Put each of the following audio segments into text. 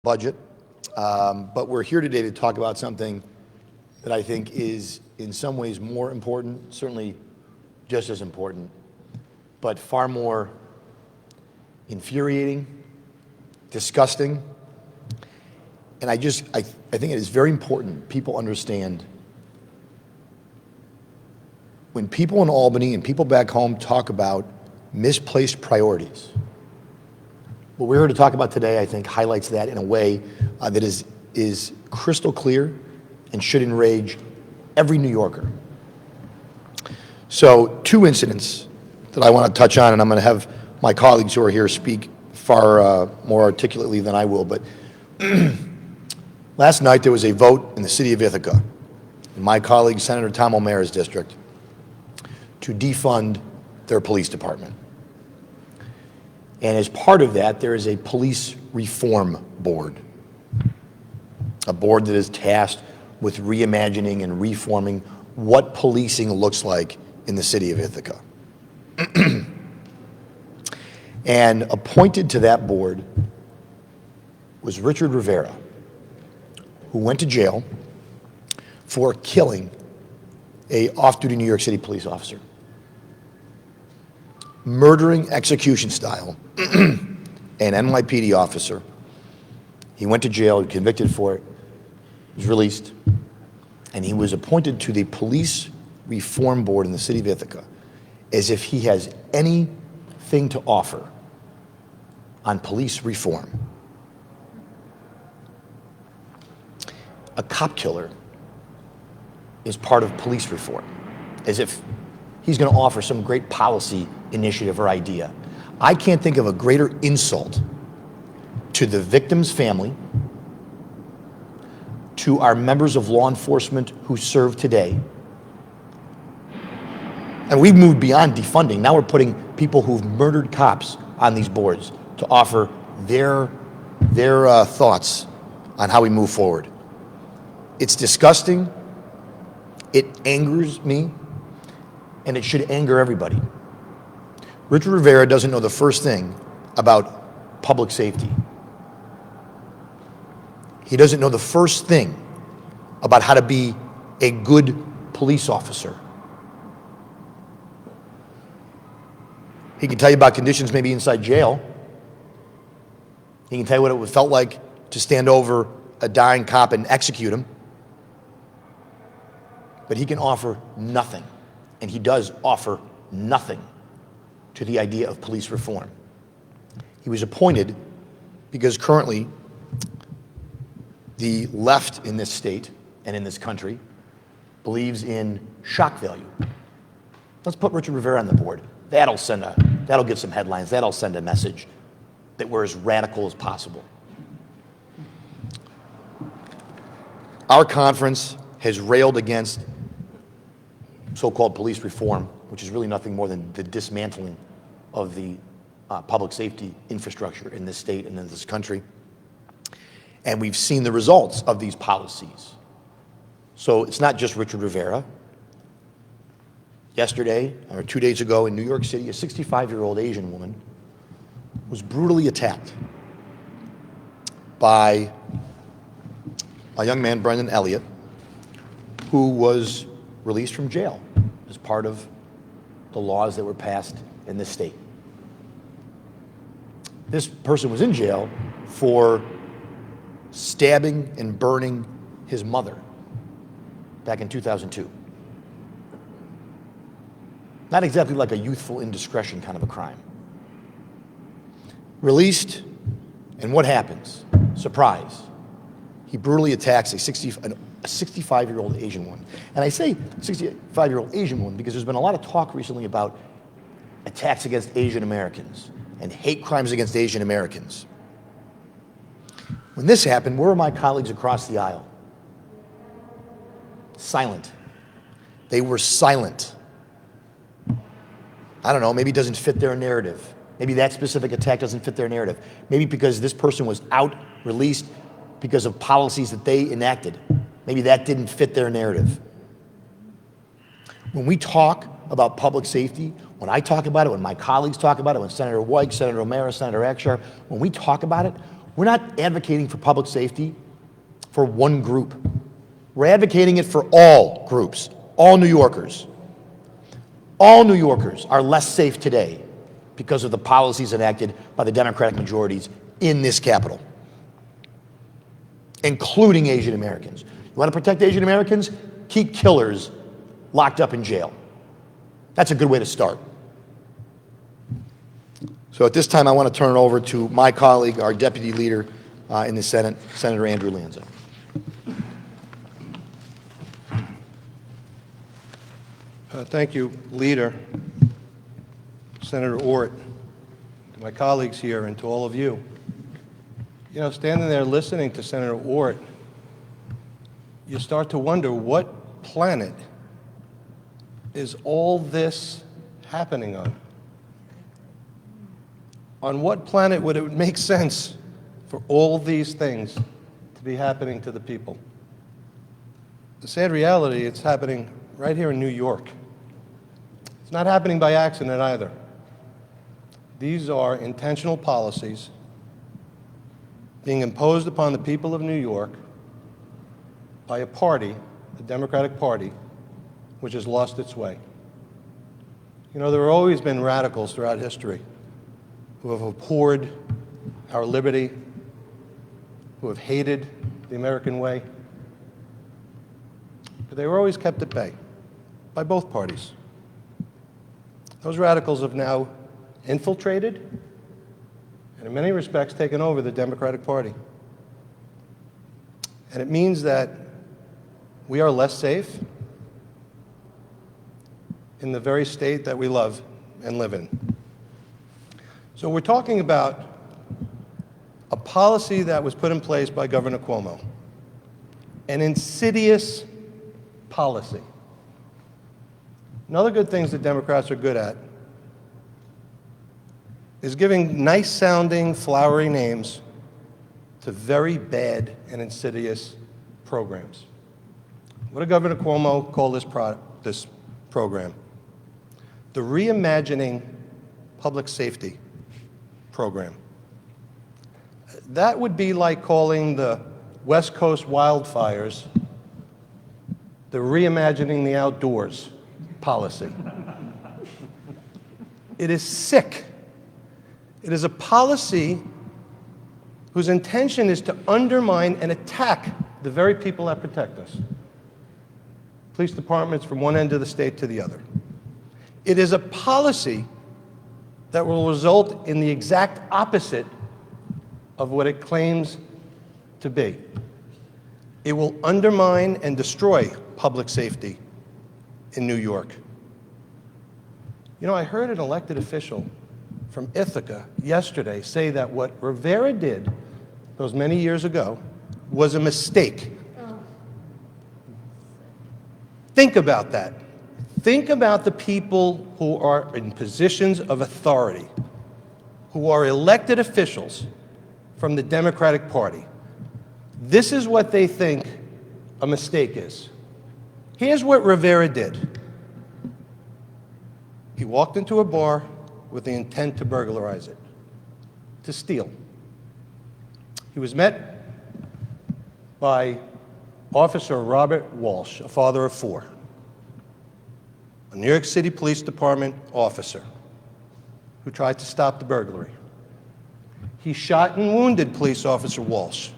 budget, but we're here today to talk about something that I think is in some ways more important, certainly just as important, but far more infuriating, disgusting, and I think it is very important people understand when people in Albany and people back home talk about misplaced priorities. What we're here to talk about today, I think, highlights that in a way that is crystal clear and should enrage every New Yorker. So, two incidents that I want to touch on, and I'm going to have my colleagues who are here speak far more articulately than I will. But last night there was a vote in the city of Ithaca, in my colleague Senator Tom O'Mara's district, to defund their police department. And as part of that, there is a police reform board, a board that is tasked with reimagining and reforming what policing looks like in the city of Ithaca. And appointed to that board was Richard Rivera, who went to jail for killing an off-duty New York City police officer. Murdering execution style, an NYPD officer. He went to jail, convicted for it, was released, and he was appointed to the police reform board in the city of Ithaca as if he has anything to offer on police reform. A cop killer is part of police reform, as if he's going to offer some great policy initiative or idea. I can't think of a greater insult to the victim's family, to our members of law enforcement who serve today. And we've moved beyond defunding. Now we're putting people who've murdered cops on these boards to offer their thoughts on how we move forward. It's disgusting. It angers me. And it should anger everybody. Richard Rivera doesn't know the first thing about public safety. He doesn't know the first thing about how to be a good police officer. He can tell you about conditions maybe inside jail. He can tell you what it felt like to stand over a dying cop and execute him. But he can offer nothing. And he does offer nothing to the idea of police reform. He was appointed because currently the left in this state and in this country believes in shock value. Let's put Richard Rivera on the board. That'll get some headlines. That'll send a message that we're as radical as possible. Our conference has railed against so-called police reform, which is really nothing more than the dismantling of the public safety infrastructure in this state and in this country. And we've seen the results of these policies. So it's not just Richard Rivera. Yesterday, or 2 days ago in New York City, a 65-year-old Asian woman was brutally attacked by a young man, Brendan Elliott, who was released from jail as part of the laws that were passed in this state. This person was in jail for stabbing and burning his mother back in 2002. Not exactly like a youthful indiscretion kind of a crime. Released, and what happens? Surprise. He brutally attacks a 65-year-old Asian woman. And I say 65-year-old Asian woman because there's been a lot of talk recently about attacks against Asian Americans and hate crimes against Asian Americans. When this happened, where were my colleagues across the aisle? Silent. They were silent. I don't know, maybe it doesn't fit their narrative. Maybe that specific attack doesn't fit their narrative. Maybe because this person was out, released because of policies that they enacted. Maybe that didn't fit their narrative. When we talk about public safety, when I talk about it, when my colleagues talk about it, when Senator White, Senator O'Mara, Senator Akshar, when we talk about it, We're not advocating for public safety for one group. We're advocating it for all groups, all New Yorkers. All New Yorkers are less safe today because of the policies enacted by the Democratic majorities in this capital, including Asian Americans. You want to protect Asian Americans? Keep killers locked up in jail. That's a good way to start. So at this time, I want to turn it over to my colleague, our deputy leader in the Senate, Senator Andrew Lanza. Thank you, Leader, Senator Ort, to my colleagues here, and to all of you. You know, standing there listening to Senator Ort, you start to wonder, what planet is all this happening on? On what planet would it make sense for all these things to be happening to the people? The sad reality, it's happening right here in New York. It's not happening by accident either. These are intentional policies being imposed upon the people of New York by a party, the Democratic Party, which has lost its way. You know, there have always been radicals throughout history who have abhorred our liberty, who have hated the American way, but they were always kept at bay by both parties. Those radicals have now infiltrated and in many respects taken over the Democratic Party. And it means that we are less safe in the very state that we love and live in. So we're talking about a policy that was put in place by Governor Cuomo, an insidious policy. Another good things that Democrats are good at is giving nice-sounding, flowery names to very bad and insidious programs. What did Governor Cuomo call this program? The Reimagining Public Safety Program. That would be like calling the West Coast wildfires the Reimagining the Outdoors policy. It is sick. It is a policy whose intention is to undermine and attack the very people that protect us. Police departments from one end of the state to the other. It is a policy that will result in the exact opposite of what it claims to be. It will undermine and destroy public safety in New York. You know, I heard an elected official from Ithaca yesterday say that what Rivera did those many years ago was a mistake. Think about that. Think about the people who are in positions of authority, who are elected officials from the Democratic Party. This is what they think a mistake is. Here's what Rivera did. He walked into a bar with the intent to burglarize it, to steal. He was met by Officer Robert Walsh, a father of four, a New York City Police Department officer who tried to stop the burglary. He shot and wounded Police Officer Walsh.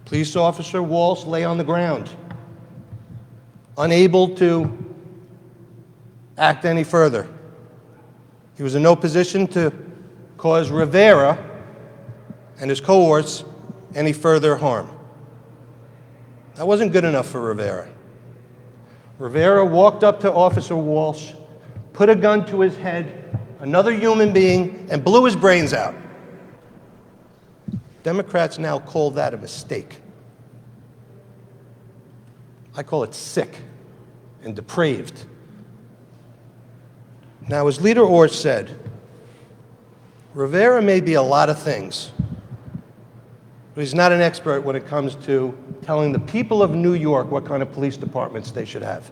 Police Officer Walsh lay on the ground, unable to act any further. He was in no position to cause Rivera and his cohorts any further harm. That wasn't good enough for Rivera. Rivera walked up to Officer Walsh, put a gun to his head, another human being, and blew his brains out. Democrats now call that a mistake. I call it sick and depraved. Now, as Leader Orr said, Rivera may be a lot of things, but he's not an expert when it comes to telling the people of New York what kind of police departments they should have.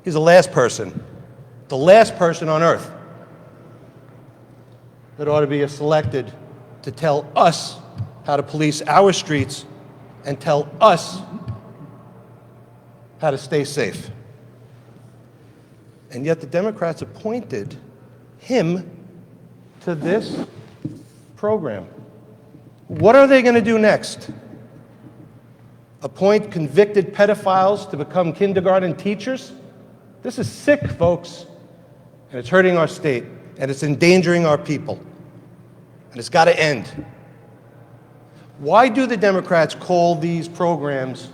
He's the last person on earth that ought to be selected to tell us how to police our streets and tell us how to stay safe. And yet the Democrats appointed him to this program. What are they going to do next? Appoint convicted pedophiles to become kindergarten teachers? This is sick, folks, and it's hurting our state, and it's endangering our people, and it's got to end. Why do the Democrats call these programs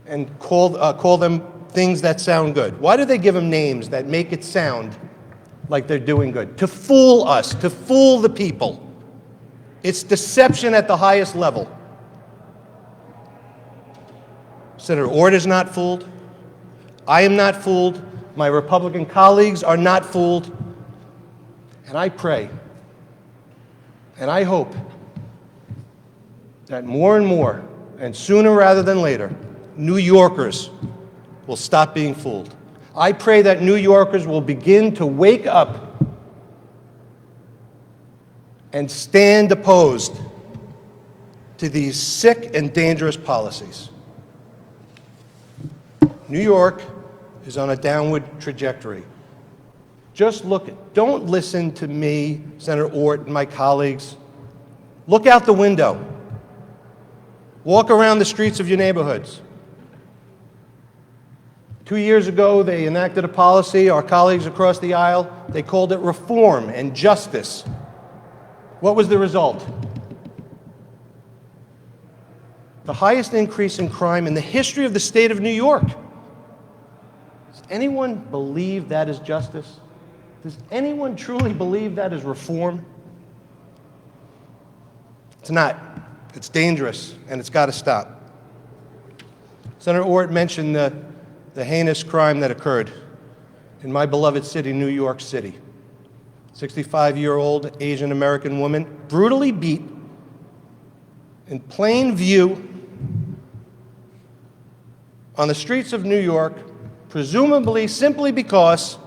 and call them things that sound good? Why do they give them names that make it sound like they're doing good? To fool us, to fool the people. It's deception at the highest level. Senator Ort is not fooled. I am not fooled. My Republican colleagues are not fooled. And I pray, and I hope that more and more, and sooner rather than later, New Yorkers will stop being fooled. I pray that New Yorkers will begin to wake up and stand opposed to these sick and dangerous policies. New York is on a downward trajectory. Just look, don't listen to me, Senator Ort, and my colleagues. Look out the window. Walk around the streets of your neighborhoods. 2 years ago, they enacted a policy, our colleagues across the aisle, they called it reform and justice. What was the result? The highest increase in crime in the history of the state of New York. Does anyone believe that is justice? Does anyone truly believe that is reform? It's not. It's dangerous, and it's got to stop. Senator Ort mentioned the heinous crime that occurred in my beloved city, New York City. 65-year-old Asian American woman brutally beat in plain view on the streets of New York, presumably simply because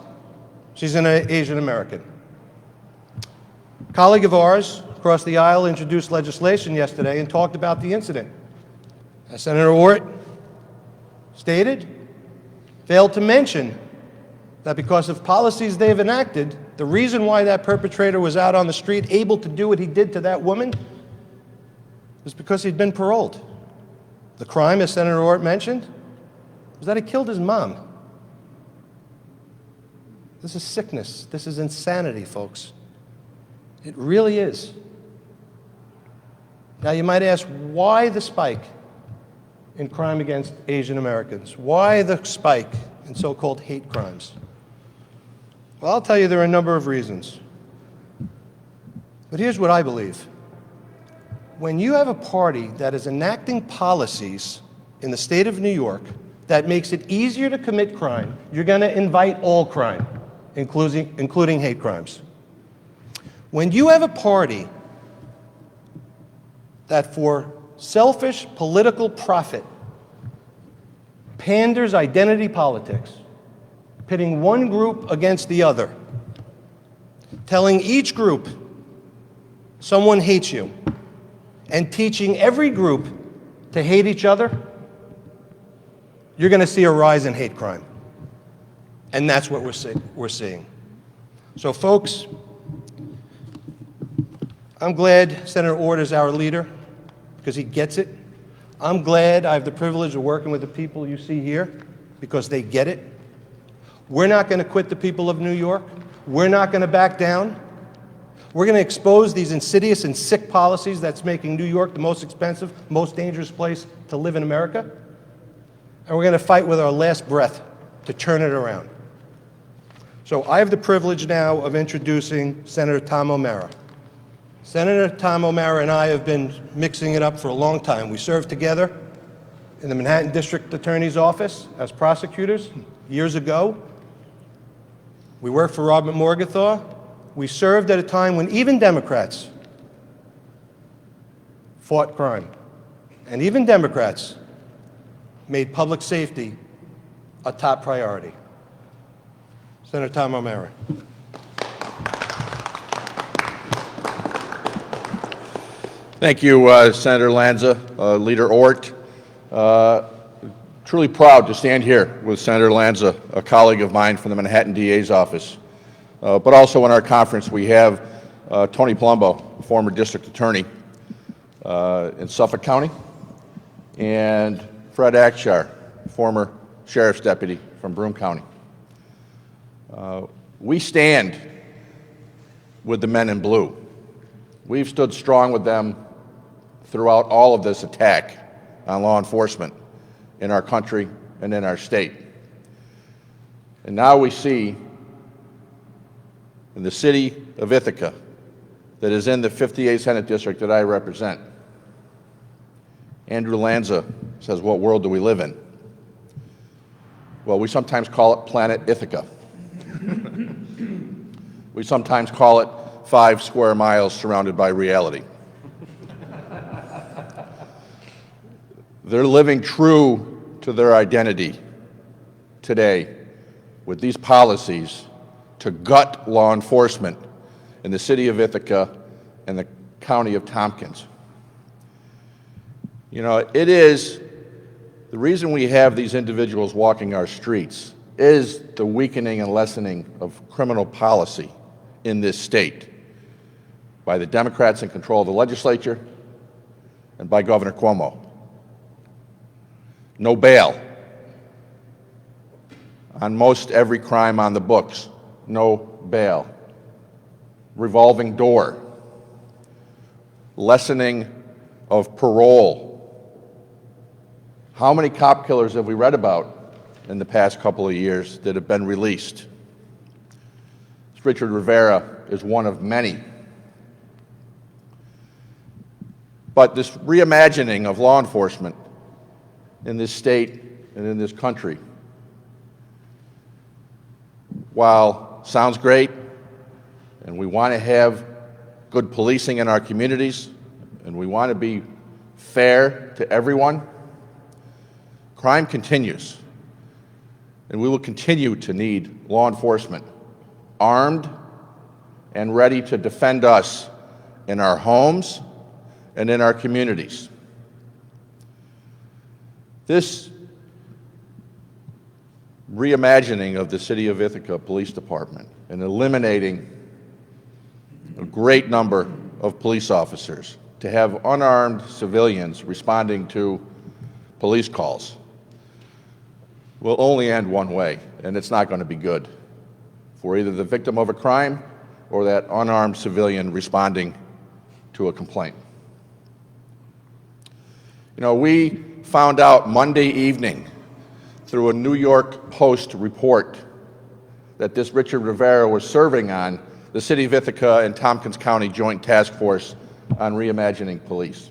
she's an Asian American. A colleague of ours across the aisle introduced legislation yesterday and talked about the incident. As Senator Ort stated, failed to mention that because of policies they've enacted, the reason why that perpetrator was out on the street able to do what he did to that woman was because he'd been paroled. The crime, as Senator Ort mentioned, was that he killed his mom. This is sickness. This is insanity, folks. It really is. Now, you might ask, why the spike in crime against Asian Americans? Why the spike in so-called hate crimes? Well, I'll tell you there are a number of reasons. But here's what I believe. When you have a party that is enacting policies in the state of New York that makes it easier to commit crime, you're going to invite all crime, including hate crimes. When you have a party that for selfish political profit panders identity politics, pitting one group against the other, telling each group someone hates you, and teaching every group to hate each other, you're going to see a rise in hate crime. And that's what we're seeing. So, folks, I'm glad Senator Ort is our leader because he gets it. I'm glad I have the privilege of working with the people you see here because they get it. We're not going to quit the people of New York. We're not going to back down. We're going to expose these insidious and sick policies that's making New York the most expensive, most dangerous place to live in America. And we're going to fight with our last breath to turn it around. So I have the privilege now of introducing Senator Tom O'Mara. Senator Tom O'Mara and I have been mixing it up for a long time. We served together in the Manhattan District Attorney's Office as prosecutors years ago. We worked for Robert Morgenthau. We served at a time when even Democrats fought crime. And even Democrats made public safety a top priority. Senator Tom O'Mara. Thank you, Senator Lanza, Leader Ort. Truly proud to stand here with Senator Lanza, a colleague of mine from the Manhattan DA's office. But also in our conference, we have Tony Palumbo, former district attorney in Suffolk County, and Fred Akshar, former sheriff's deputy from Broome County. We stand with the men in blue. We've stood strong with them throughout all of this attack on law enforcement in our country and in our state. And now we see in the city of Ithaca, that is in the 58th Senate District that I represent, Andrew Lanza says, what world do we live in? Well, we sometimes call it Planet Ithaca. We sometimes call it 5 square miles surrounded by reality. They're living true to their identity today with these policies to gut law enforcement in the city of Ithaca and the county of Tompkins. You know, it is the reason we have these individuals walking our streets is the weakening and lessening of criminal policy in this state by the Democrats in control of the legislature and by Governor Cuomo. No bail on most every crime on the books. No bail. Revolving door. Lessening of parole. How many cop killers have we read about in the past couple of years that have been released? Richard Rivera is one of many. But this reimagining of law enforcement in this state and in this country, while sounds great, and we want to have good policing in our communities, and we want to be fair to everyone, crime continues. And we will continue to need law enforcement armed and ready to defend us in our homes and in our communities. This reimagining of the City of Ithaca Police Department and eliminating a great number of police officers to have unarmed civilians responding to police calls will only end one way, and it's not going to be good for either the victim of a crime or that unarmed civilian responding to a complaint. You know, we found out Monday evening through a New York Post report that this Richard Rivera was serving on the City of Ithaca and Tompkins County Joint Task Force on Reimagining Police.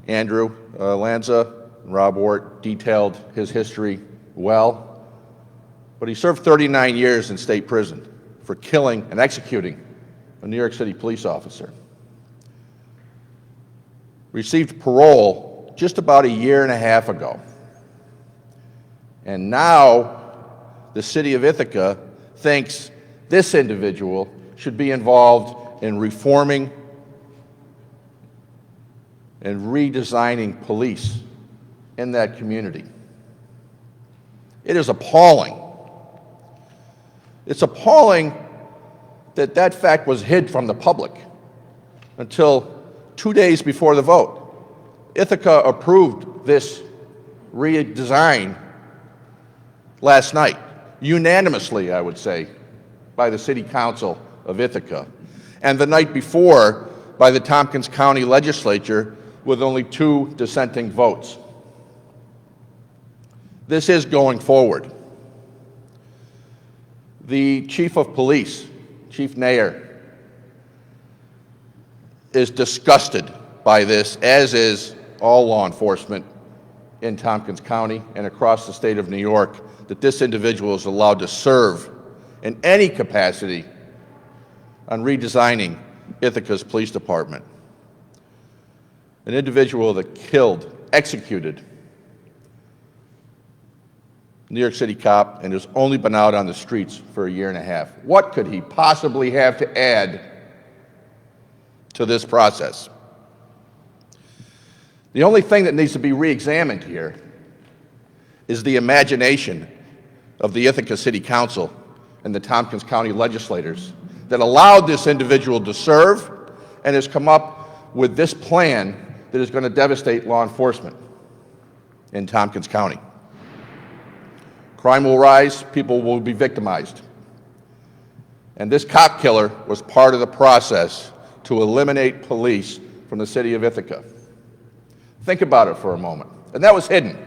Andrew Lanza and Rob Ort detailed his history well, but he served 39 years in state prison for killing and executing a New York City police officer. Received parole just about a year and a half ago. And now the City of Ithaca thinks this individual should be involved in reforming and redesigning police in that community. It is appalling. It's appalling that that fact was hid from the public until 2 days before the vote. Ithaca approved this redesign last night, unanimously, I would say, by the City Council of Ithaca, and the night before by the Tompkins County Legislature with only 2 dissenting votes. This is going forward. The Chief of Police, Chief Nair, is disgusted by this, as is all law enforcement in Tompkins County and across the state of New York, that this individual is allowed to serve in any capacity on redesigning Ithaca's police department. An individual that killed, executed a New York City cop and has only been out on the streets for a year and a half. What could he possibly have to add to this process. The only thing that needs to be re-examined here is the imagination of the Ithaca City Council and the Tompkins County legislators that allowed this individual to serve and has come up with this plan that is going to devastate law enforcement in Tompkins County. Crime will rise, people will be victimized. And this cop killer was part of the process to eliminate police from the city of Ithaca. Think about it for a moment. And that was hidden.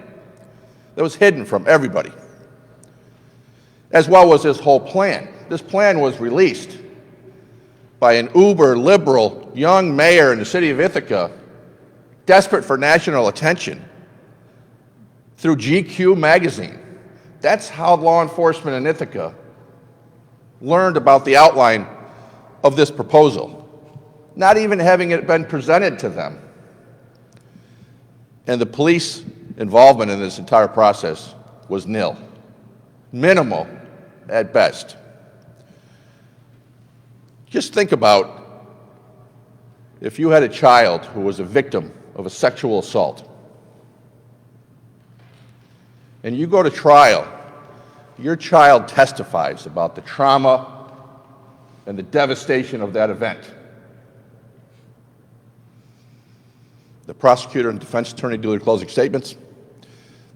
That was hidden from everybody. As well was this whole plan. This plan was released by an uber liberal young mayor in the city of Ithaca, desperate for national attention, through GQ magazine. That's how law enforcement in Ithaca learned about the outline of this proposal, not even having it been presented to them. And the police involvement in this entire process was nil, minimal at best. Just think about if you had a child who was a victim of a sexual assault, and you go to trial, your child testifies about the trauma and the devastation of that event. The prosecutor and defense attorney do their closing statements.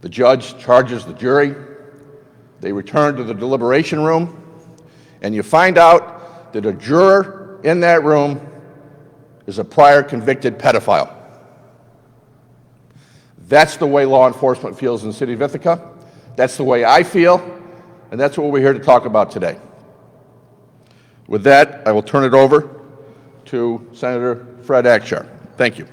The judge charges the jury. They return to the deliberation room, and you find out that a juror in that room is a prior convicted pedophile. That's the way law enforcement feels in the city of Ithaca. That's the way I feel, and that's what we're here to talk about today. With that, I will turn it over to Senator Fred Akshar. Thank you.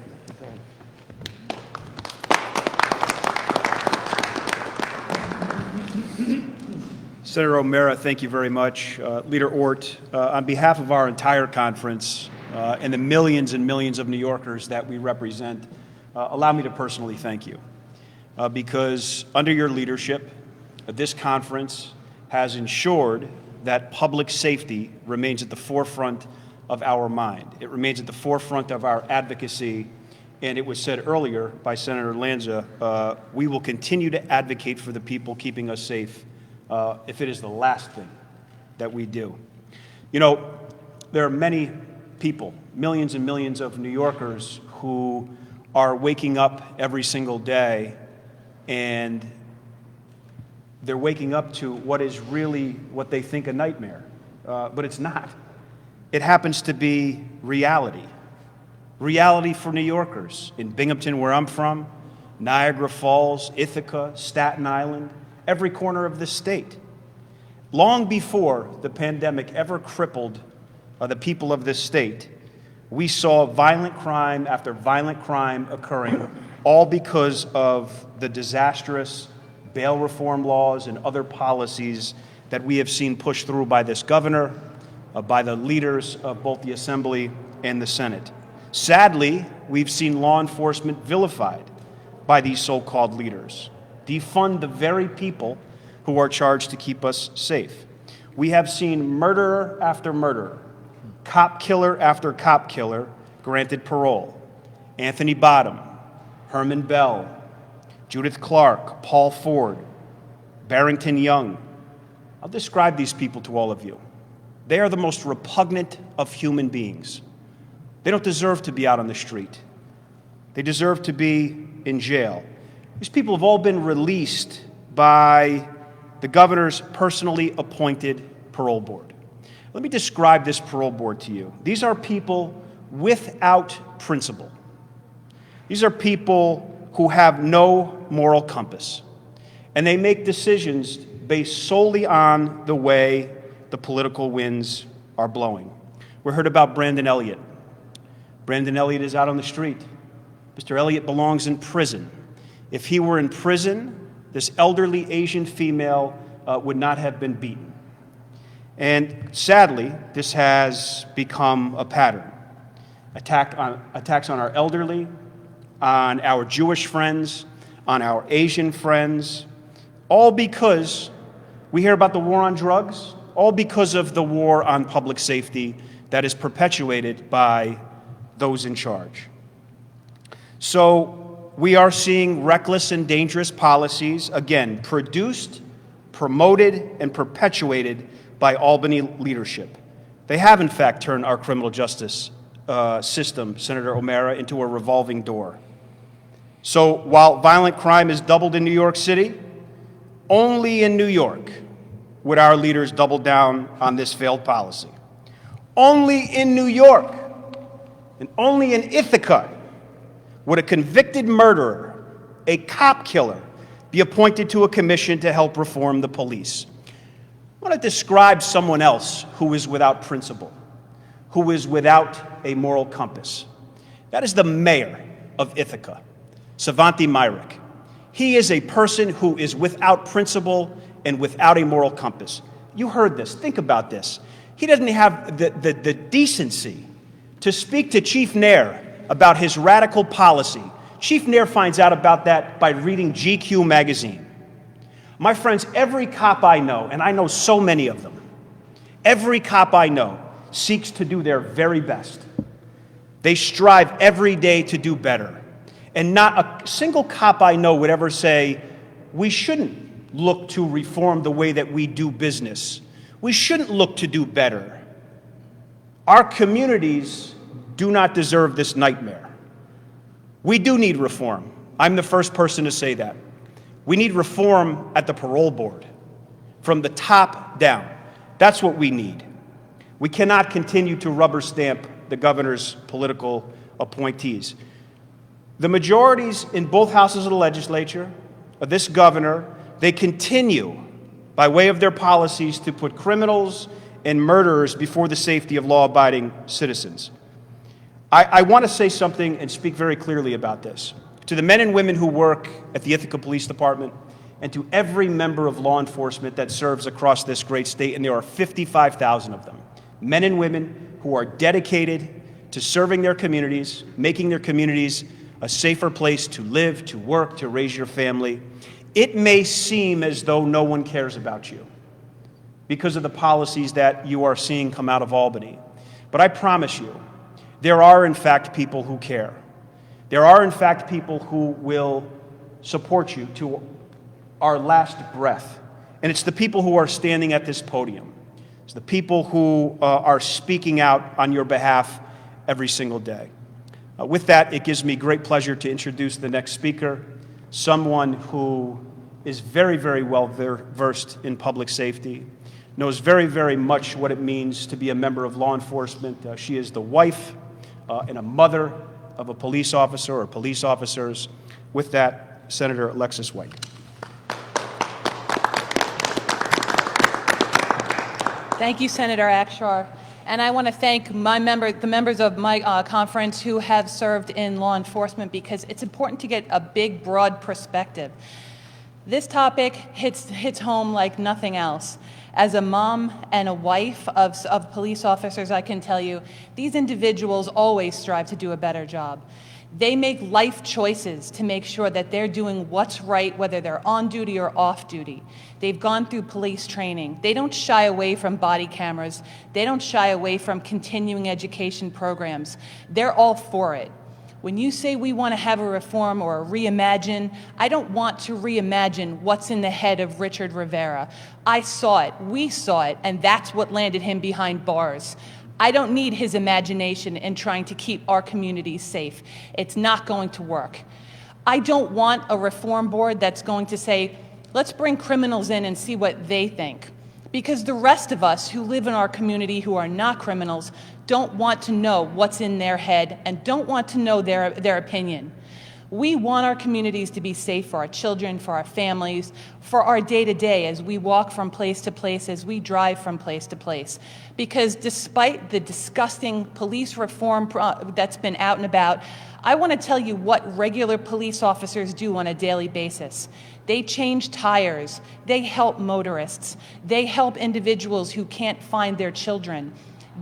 Senator O'Mara, thank you very much. Leader Ort, on behalf of our entire conference and the millions and millions of New Yorkers that we represent, allow me to personally thank you. Because under your leadership, this conference has ensured that public safety remains at the forefront of our mind. It remains at the forefront of our advocacy. And it was said earlier by Senator Lanza, we will continue to advocate for the people keeping us safe if it is the last thing that we do. You know, there are many people, millions and millions of New Yorkers who are waking up every single day, and they're waking up to what is really what they think a nightmare, but it's not. It happens to be reality. Reality for New Yorkers in Binghamton, where I'm from, Niagara Falls, Ithaca, Staten Island, every corner of this state. Long before the pandemic ever crippled the people of this state, we saw violent crime after violent crime occurring, all because of the disastrous bail reform laws and other policies that we have seen pushed through by this governor, by the leaders of both the Assembly and the Senate. Sadly, we've seen law enforcement vilified by these so-called leaders, defund the very people who are charged to keep us safe. We have seen murderer after murderer, cop killer after cop killer granted parole. Anthony Bottom, Herman Bell, Judith Clark, Paul Ford, Barrington Young. I'll describe these people to all of you. They are the most repugnant of human beings. They don't deserve to be out on the street. They deserve to be in jail. These people have all been released by the governor's personally appointed parole board. Let me describe this parole board to you. These are people without principle. These are people who have no moral compass, and they make decisions based solely on the way the political winds are blowing. We heard about Brandon Elliott. Brandon Elliott is out on the street. Mr. Elliott belongs in prison. If he were in prison, this elderly Asian female would not have been beaten. And sadly, this has become a pattern. Attacks on our elderly, on our Jewish friends, on our Asian friends, all because we hear about the war on drugs, all because of the war on public safety that is perpetuated by those in charge. So we are seeing reckless and dangerous policies, again, produced, promoted, and perpetuated by Albany leadership. They have, in fact, turned our criminal justice system, Senator O'Mara, into a revolving door. So while violent crime has doubled in New York City, only in New York would our leaders double down on this failed policy. Only in New York and only in Ithaca would a convicted murderer, a cop killer, be appointed to a commission to help reform the police. I want to describe someone else who is without principle, who is without a moral compass. That is the mayor of Ithaca, Savanti Myrick. He is a person who is without principle and without a moral compass. You heard this. Think about this. He doesn't have the decency to speak to Chief Nair about his radical policy. Chief Nair finds out about that by reading GQ magazine. My friends, every cop I know, and I know so many of them, every cop I know seeks to do their very best. They strive every day to do better. And not a single cop I know would ever say, we shouldn't look to reform the way that we do business. We shouldn't look to do better. Our communities do not deserve this nightmare. We do need reform. I'm the first person to say that. We need reform at the parole board, from the top down. That's what we need. We cannot continue to rubber stamp the governor's political appointees. The majorities in both houses of the legislature, of this governor, they continue, by way of their policies, to put criminals and murderers before the safety of law-abiding citizens. I want to say something and speak very clearly about this. To the men and women who work at the Ithaca Police Department, and to every member of law enforcement that serves across this great state, and there are 55,000 of them, men and women who are dedicated to serving their communities, making their communities a safer place to live, to work, to raise your family. It may seem as though no one cares about you because of the policies that you are seeing come out of Albany. But I promise you, there are in fact people who care. There are in fact people who will support you to our last breath. And it's the people who are standing at this podium. It's the people who are speaking out on your behalf every single day. With that, it gives me great pleasure to introduce the next speaker, someone who is very, very well versed in public safety, knows very, very much what it means to be a member of law enforcement. She is the wife and a mother of a police officer or police officers. With that, Senator Alexis White. Thank you, Senator Akshar. And I want to thank the members of my conference who have served in law enforcement, because it's important to get a big, broad perspective. This topic hits home like nothing else. As a mom and a wife of police officers, I can tell you, these individuals always strive to do a better job. They make life choices to make sure that they're doing what's right, whether they're on duty or off duty. They've gone through police training. They don't shy away from body cameras. They don't shy away from continuing education programs. They're all for it. When you say we want to have a reform or a reimagine, I don't want to reimagine what's in the head of Richard Rivera. I saw it, we saw it, and that's what landed him behind bars. I don't need his imagination in trying to keep our communities safe. It's not going to work. I don't want a reform board that's going to say, let's bring criminals in and see what they think. Because the rest of us who live in our community who are not criminals don't want to know what's in their head and don't want to know their opinion. We want our communities to be safe for our children, for our families, for our day-to-day as we walk from place to place, as we drive from place to place. Because despite the disgusting police reform that's been out and about, I want to tell you what regular police officers do on a daily basis. They change tires, they help motorists, they help individuals who can't find their children.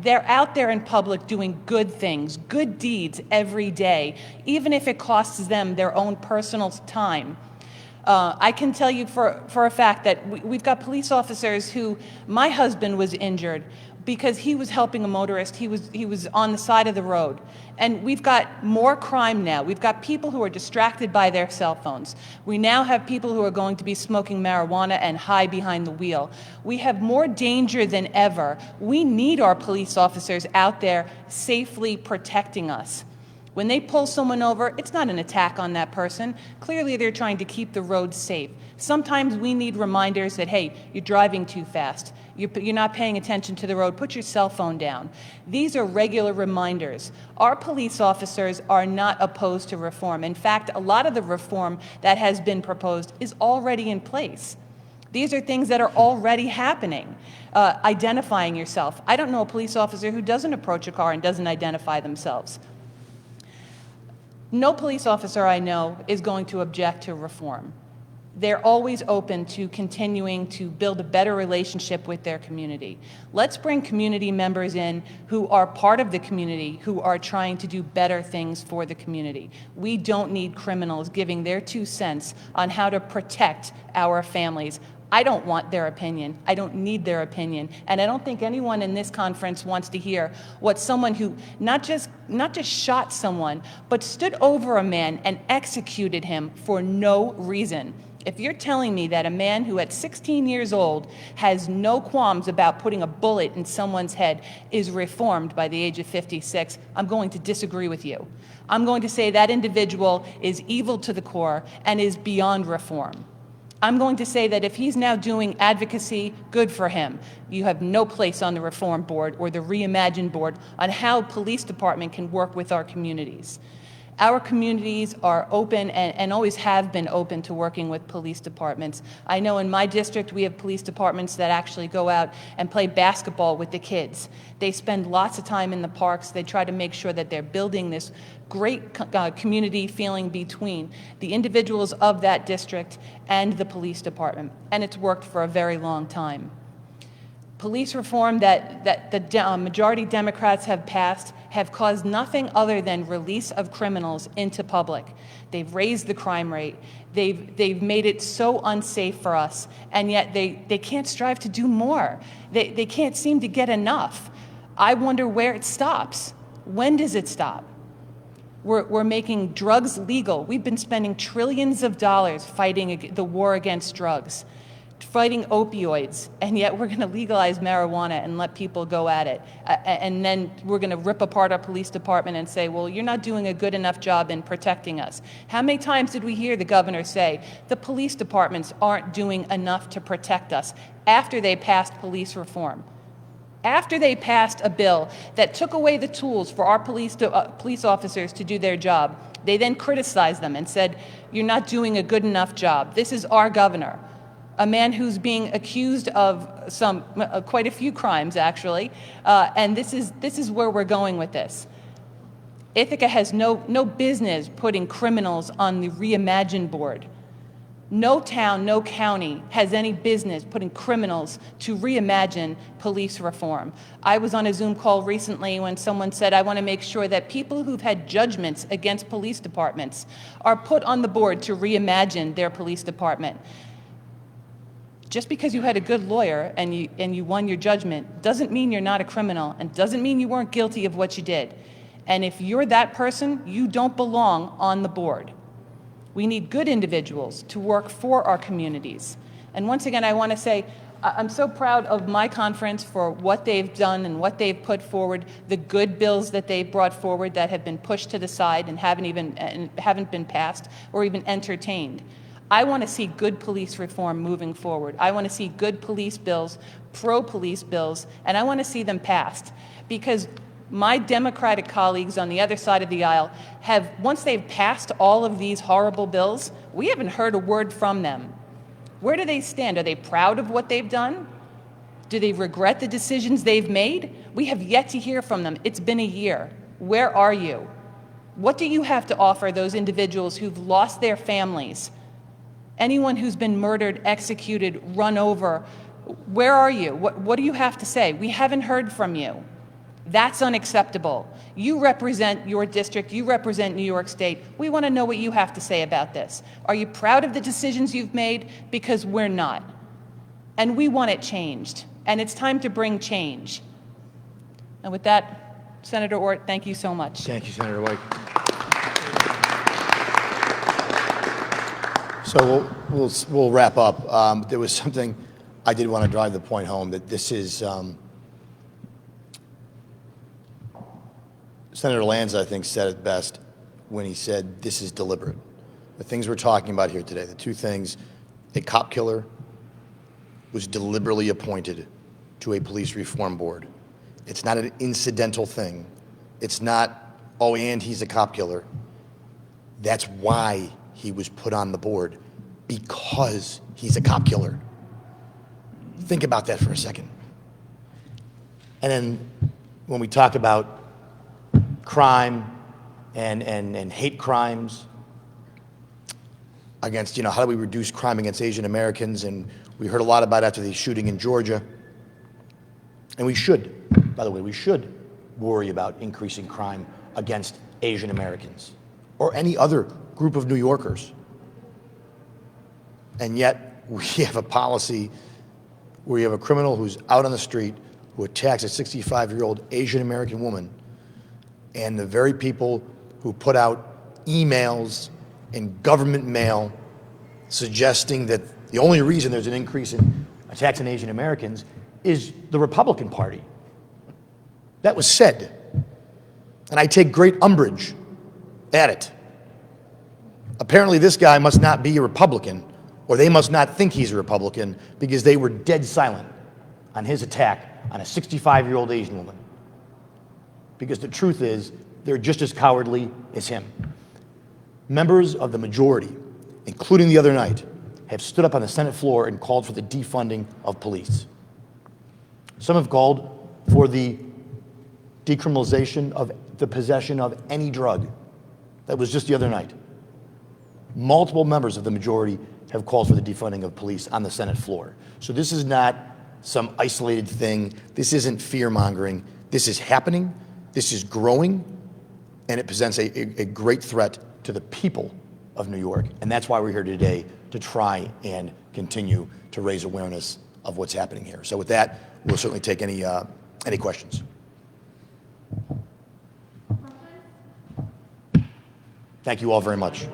They're out there in public doing good things, good deeds every day, even if it costs them their own personal time. I can tell you for a fact that we've got police officers who, my husband was injured because he was helping a motorist. He was on the side of the road. And we've got more crime now. We've got people who are distracted by their cell phones. We now have people who are going to be smoking marijuana and high behind the wheel. We have more danger than ever. We need our police officers out there safely protecting us. When they pull someone over, it's not an attack on that person. Clearly, they're trying to keep the roads safe. Sometimes we need reminders that, hey, you're driving too fast. You're not paying attention to the road. Put your cell phone down. These are regular reminders. Our police officers are not opposed to reform. In fact, a lot of the reform that has been proposed is already in place. These are things that are already happening. Identifying yourself. I don't know a police officer who doesn't approach a car and doesn't identify themselves. No police officer I know is going to object to reform. They're always open to continuing to build a better relationship with their community. Let's bring community members in who are part of the community, who are trying to do better things for the community. We don't need criminals giving their 2 cents on how to protect our families. I don't want their opinion. I don't need their opinion. And I don't think anyone in this conference wants to hear what someone who not just shot someone, but stood over a man and executed him for no reason. If you're telling me that a man who at 16 years old has no qualms about putting a bullet in someone's head is reformed by the age of 56, I'm going to disagree with you. I'm going to say that individual is evil to the core and is beyond reform. I'm going to say that if he's now doing advocacy, good for him. You have no place on the reform board or the Reimagine board on how police department can work with our communities. Our communities are open and always have been open to working with police departments. I know in my district we have police departments that actually go out and play basketball with the kids. They spend lots of time in the parks. They try to make sure that they're building this great community feeling between the individuals of that district and the police department, and it's worked for a very long time. Police reform that the majority Democrats have passed have caused nothing other than release of criminals into public. They've raised the crime rate. They've made it so unsafe for us, and yet they can't strive to do more. They can't seem to get enough. I wonder where it stops. When does it stop? We're making drugs legal. We've been spending trillions of dollars fighting the war against drugs, fighting opioids, and yet we're going to legalize marijuana and let people go at it. And then we're going to rip apart our police department and say, well, you're not doing a good enough job in protecting us. How many times did we hear the governor say the police departments aren't doing enough to protect us after they passed police reform? After they passed a bill that took away the tools for our police officers to do their job, they then criticized them and said, you're not doing a good enough job. This is our governor, a man who's being accused of quite a few crimes, actually, and this is where we're going with this. Ithaca has no business putting criminals on the Reimagine board. No town, no county has any business putting criminals to reimagine police reform. I was on a Zoom call recently when someone said, I want to make sure that people who've had judgments against police departments are put on the board to reimagine their police department. Just because you had a good lawyer and you won your judgment doesn't mean you're not a criminal and doesn't mean you weren't guilty of what you did. And if you're that person, you don't belong on the board. We need good individuals to work for our communities. And once again, I want to say, I'm so proud of my conference for what they've done and what they've put forward, the good bills that they've brought forward that have been pushed to the side and haven't been passed or even entertained. I want to see good police reform moving forward. I want to see good police bills, pro-police bills, and I want to see them passed. Because my Democratic colleagues on the other side of the aisle have, once they've passed all of these horrible bills, we haven't heard a word from them. Where do they stand? Are they proud of what they've done? Do they regret the decisions they've made? We have yet to hear from them. It's been a year. Where are you? What do you have to offer those individuals who've lost their families? Anyone who's been murdered, executed, run over, where are you? What do you have to say? We haven't heard from you. That's unacceptable. You represent your district. You represent New York State. We want to know what you have to say about this. Are you proud of the decisions you've made? Because we're not. And we want it changed. And it's time to bring change. And with that, Senator Ort, thank you so much. Thank you, Senator White. So we'll wrap up. There was something I did want to drive the point home that this is, Senator Lanza, I think, said it best when he said this is deliberate. The things we're talking about here today, the two things, a cop killer was deliberately appointed to a police reform board. It's not an incidental thing. It's not, oh, and he's a cop killer. That's why he was put on the board, because he's a cop killer. Think about that for a second. And then when we talk about crime and hate crimes against, how do we reduce crime against Asian Americans? And we heard a lot about after the shooting in Georgia. And we should, by the way, we should worry about increasing crime against Asian Americans or any other group of New Yorkers. And yet we have a policy where you have a criminal who's out on the street who attacks a 65-year-old Asian American woman, and the very people who put out emails and government mail suggesting that the only reason there's an increase in attacks on Asian Americans is the Republican Party. That was said, and I take great umbrage at it. Apparently this guy must not be a Republican, or they must not think he's a Republican, because they were dead silent on his attack on a 65-year-old Asian woman. Because the truth is, they're just as cowardly as him. Members of the majority, including the other night, have stood up on the Senate floor and called for the defunding of police. Some have called for the decriminalization of the possession of any drug. That was just the other night. Multiple members of the majority have called for the defunding of police on the Senate floor. So this is not some isolated thing. This isn't fear-mongering. This is happening. This is growing, and it presents a great threat to the people of New York. And that's why we're here today, to try and continue to raise awareness of what's happening here. So with that, we'll certainly take any questions. Thank you all very much.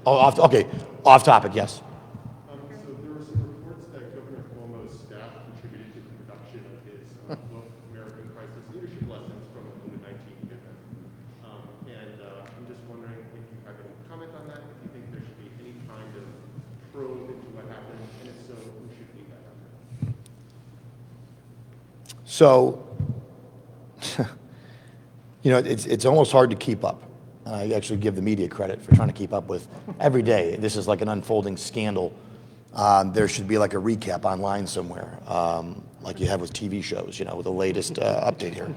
Okay, off topic, yes. So there were some reports that Governor Cuomo's staff contributed to the production of his book, American Crisis Leadership Lessons from a COVID-19 Given. I'm just wondering if you have any comment on that, if you think there should be any kind of probe into what happened, and if so, who should lead that effort? So, it's almost hard to keep up. I actually give the media credit for trying to keep up with every day. This is like an unfolding scandal. There should be like a recap online somewhere, like you have with TV shows, with the latest update here.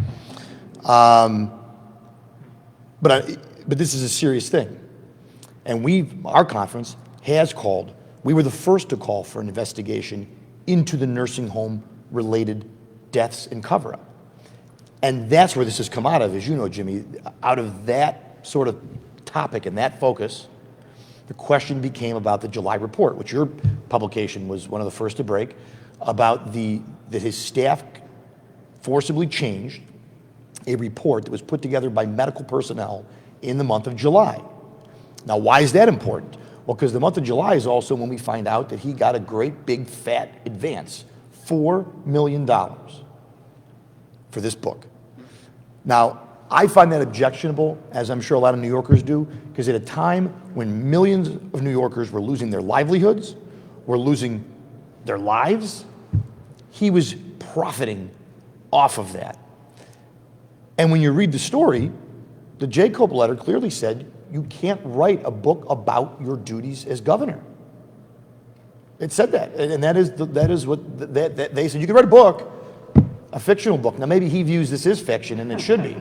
But this is a serious thing. And our conference has called, we were the first to call for an investigation into the nursing home related deaths and cover-up. And that's where this has come out of, as you know, Jimmy, out of that sort of topic and that focus, the question became about the July report, which your publication was one of the first to break, about that his staff forcibly changed a report that was put together by medical personnel in the month of July. Now, why is that important? Well, because the month of July is also when we find out that he got a great big fat advance, $4 million for this book. Now, I find that objectionable, as I'm sure a lot of New Yorkers do, because at a time when millions of New Yorkers were losing their livelihoods, were losing their lives, he was profiting off of that. And when you read the story, the Jacob letter clearly said, you can't write a book about your duties as governor. It said that, and that is what they said. You can write a book, a fictional book. Now maybe he views this as fiction, and it should be.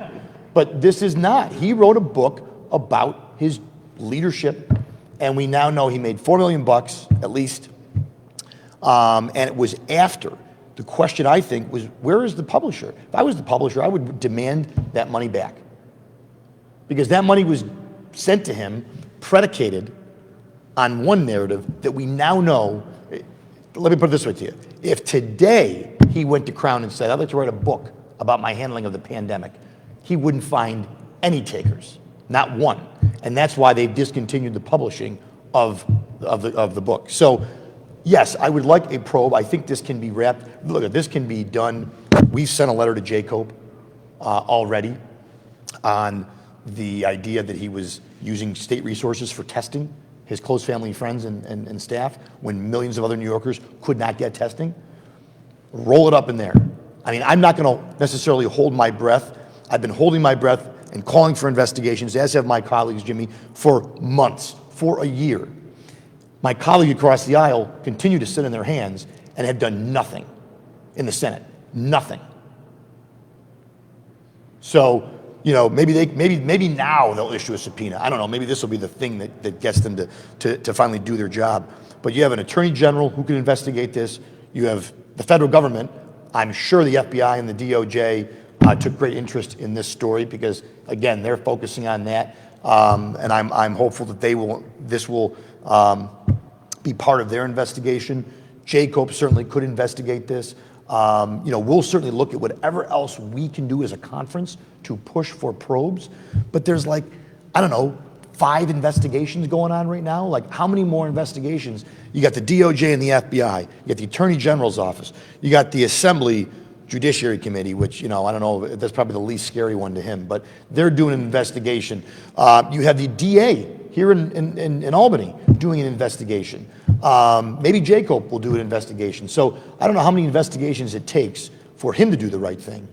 But this is not. He wrote a book about his leadership, and we now know he made $4 million at least. And it was after. The question, I think, was, where is the publisher? If I was the publisher, I would demand that money back. Because that money was sent to him, predicated on one narrative that we now know. Let me put it this way to you. If today he went to Crown and said, I'd like to write a book about my handling of the pandemic, he wouldn't find any takers, not one. And that's why they've discontinued the publishing of the book. So, yes, I would like a probe. I think this can be wrapped. Look, this can be done. We've sent a letter to Jacob already on the idea that he was using state resources for testing his close family and friends and staff when millions of other New Yorkers could not get testing. Roll it up in there. I mean, I'm not going to necessarily hold my breath. I've been holding my breath and calling for investigations, as have my colleagues, Jimmy, for months, for a year. My colleague across the aisle continued to sit in their hands and have done nothing in the Senate. Nothing. So, you know, maybe now they'll issue a subpoena. I don't know. Maybe this will be the thing that gets them to finally do their job. But you have an attorney general who can investigate this. You have the federal government. I'm sure the FBI and the DOJ took great interest in this story because, again, they're focusing on that. And I'm hopeful that this will be part of their investigation. Jacob certainly could investigate this. You know, we'll certainly look at whatever else we can do as a conference to push for probes. But there's like, I don't know, 5 investigations going on right now. Like, how many more investigations? You got the DOJ and the FBI. You got the Attorney General's office. You got the Assembly Judiciary Committee, which, you know, I don't know, that's probably the least scary one to him. But they're doing an investigation. You have the DA here in Albany doing an investigation. Maybe Jacob will do an investigation. So I don't know how many investigations it takes for him to do the right thing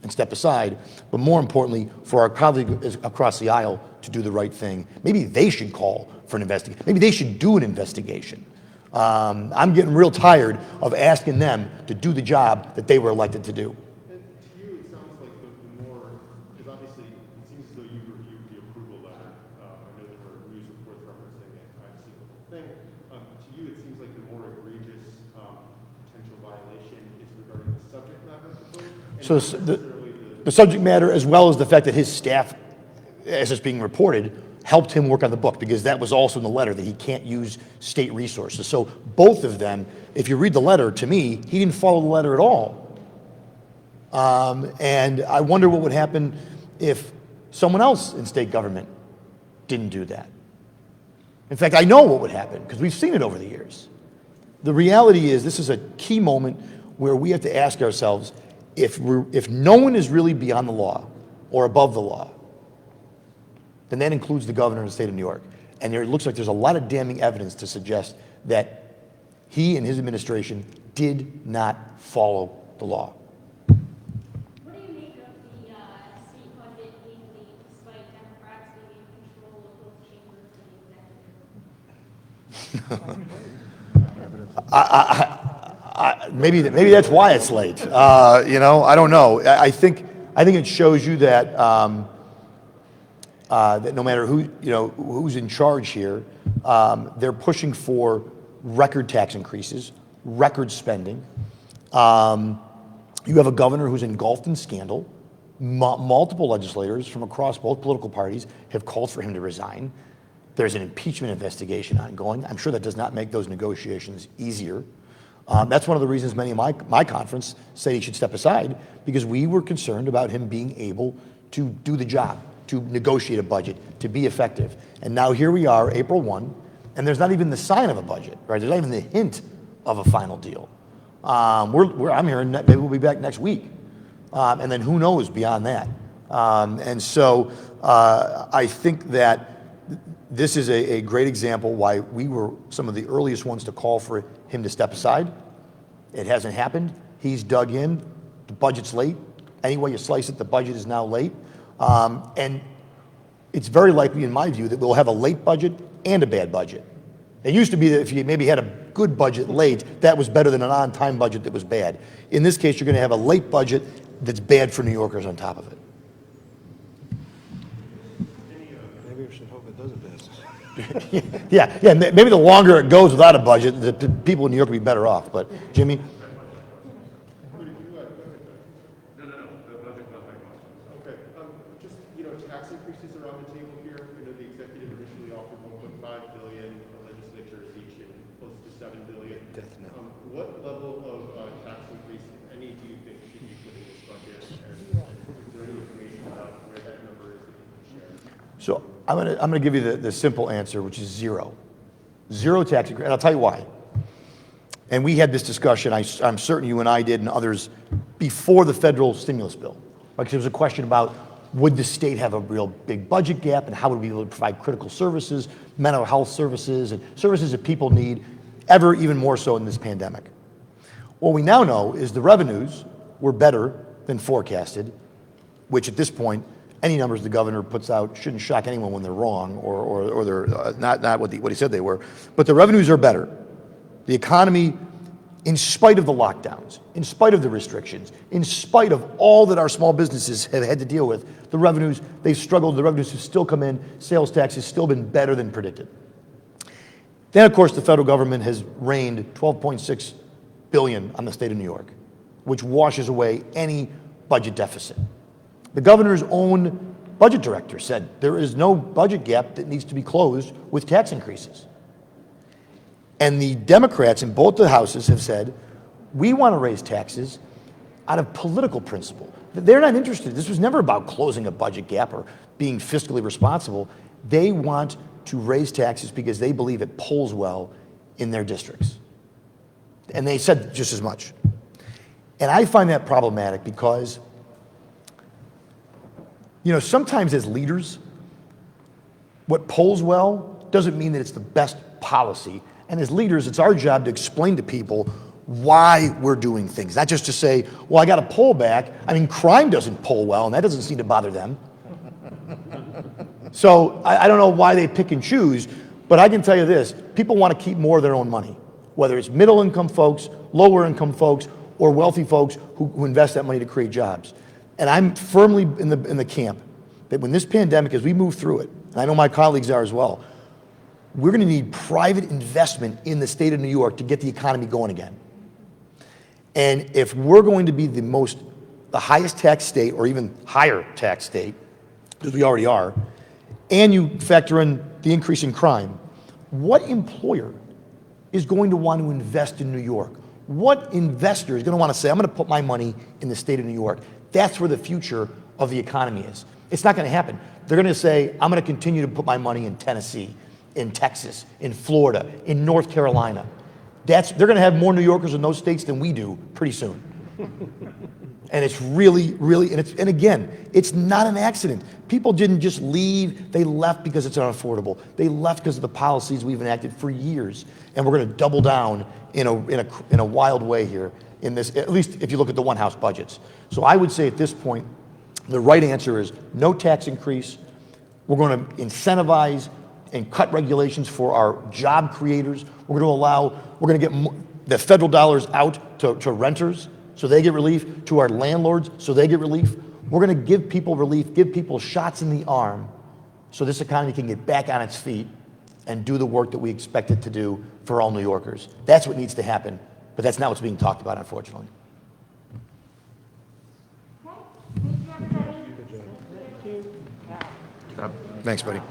and step aside, but more importantly, for our colleague across the aisle to do the right thing. Maybe they should call for an investigation. Maybe they should do an investigation. I'm getting real tired of asking them to do the job that they were elected to do. And to you, it sounds like the more, because obviously it seems as though you reviewed the approval letter. I know there were news reports referencing it. I've seen the whole thing. To you, it seems like the more egregious potential violation is regarding the subject matter of the book. So the subject matter, as well as the fact that his staff, as it's being reported, helped him work on the book, because that was also in the letter that he can't use state resources. So both of them, if you read the letter, to me, he didn't follow the letter at all. And I wonder what would happen if someone else in state government didn't do that. In fact, I know what would happen, because we've seen it over the years. The reality is this is a key moment where we have to ask ourselves, if no one is really beyond the law or above the law, then that includes the governor of the state of New York. And it looks like there's a lot of damning evidence to suggest that he and his administration did not follow the law. What do you make of the state budget being leaked despite Democrats being in control of both chambers of the executive? Maybe that's why it's late. You know, I don't know. I think it shows you that that no matter who's in charge here, they're pushing for record tax increases, record spending. You have a governor who's engulfed in scandal. Multiple legislators from across both political parties have called for him to resign. There's an impeachment investigation ongoing. I'm sure that does not make those negotiations easier. That's one of the reasons many of my conference said he should step aside, because we were concerned about him being able to do the job, to negotiate a budget, to be effective. And now here we are, April 1, and there's not even the sign of a budget, right? There's not even the hint of a final deal. I'm hearing that maybe we'll be back next week. And then who knows beyond that. And so I think that this is a great example why we were some of the earliest ones to call for him to step aside. It hasn't happened. He's dug in. The budget's late. Any way you slice it, the budget is now late. And it's very likely, in my view, that we'll have a late budget and a bad budget. It used to be that if you maybe had a good budget late, that was better than an on-time budget that was bad. In this case, you're going to have a late budget that's bad for New Yorkers on top of it. Maybe we should hope it doesn't pass. Yeah. Maybe the longer it goes without a budget, the people in New York will be better off. But Jimmy? Okay, just, tax increases are on the table here. The executive initially offered 1.5 billion, the legislature is each in close to 7 billion. What level of tax increase, if penny do you think should be put in this budget? And is there any information about where that number is that you can share? So I'm gonna give you the simple answer, which is zero. Zero tax increase, and I'll tell you why. And we had this discussion, I'm certain you and I did and others, before the federal stimulus bill. Because there was a question about would the state have a real big budget gap and how would we be able to provide critical services, mental health services, and services that people need ever even more so in this pandemic. What we now know is the revenues were better than forecasted, which at this point, any numbers the governor puts out shouldn't shock anyone when they're wrong or they're not what he said they were. But the revenues are better. The economy, in spite of the lockdowns, in spite of the restrictions, in spite of all that our small businesses have had to deal with, the revenues, they've struggled, the revenues have still come in, sales tax has still been better than predicted. Then, of course, the federal government has rained $12.6 billion on the state of New York, which washes away any budget deficit. The governor's own budget director said there is no budget gap that needs to be closed with tax increases. And the Democrats in both the houses have said, we want to raise taxes out of political principle. They're not interested. This was never about closing a budget gap or being fiscally responsible. They want to raise taxes because they believe it polls well in their districts. And they said just as much. And I find that problematic because, you know, sometimes as leaders, what polls well doesn't mean that it's the best policy. And as leaders, it's our job to explain to people why we're doing things, not just to say, well, I got to poll back. I mean, crime doesn't poll well, and that doesn't seem to bother them. So I don't know why they pick and choose, but I can tell you this, people want to keep more of their own money, whether it's middle income folks, lower income folks, or wealthy folks who invest that money to create jobs. And I'm firmly in the camp that when this pandemic, as we move through it, and I know my colleagues are as well, we're going to need private investment in the state of New York to get the economy going again. And if we're going to be the highest tax state or even higher tax state, because we already are, and you factor in the increase in crime, what employer is going to want to invest in New York? What investor is going to want to say, I'm going to put my money in the state of New York? That's where the future of the economy is. It's not going to happen. They're going to say, I'm going to continue to put my money in Tennessee, in Texas, in Florida, in North Carolina. They're going to have more New Yorkers in those states than we do pretty soon. And it's really, and again, it's not an accident. People didn't just leave, they left because it's unaffordable. They left because of the policies we've enacted for years. And we're going to double down in a wild way here in this, at least if you look at the one-house budgets. So I would say at this point, the right answer is no tax increase. We're going to incentivize and cut regulations for our job creators. We're going to get the federal dollars out to renters so they get relief, to our landlords so they get relief. We're going to give people relief, give people shots in the arm so this economy can get back on its feet and do the work that we expect it to do for all New Yorkers. That's what needs to happen, but that's not what's being talked about, unfortunately. Okay. Thank you, everybody. Thanks, buddy.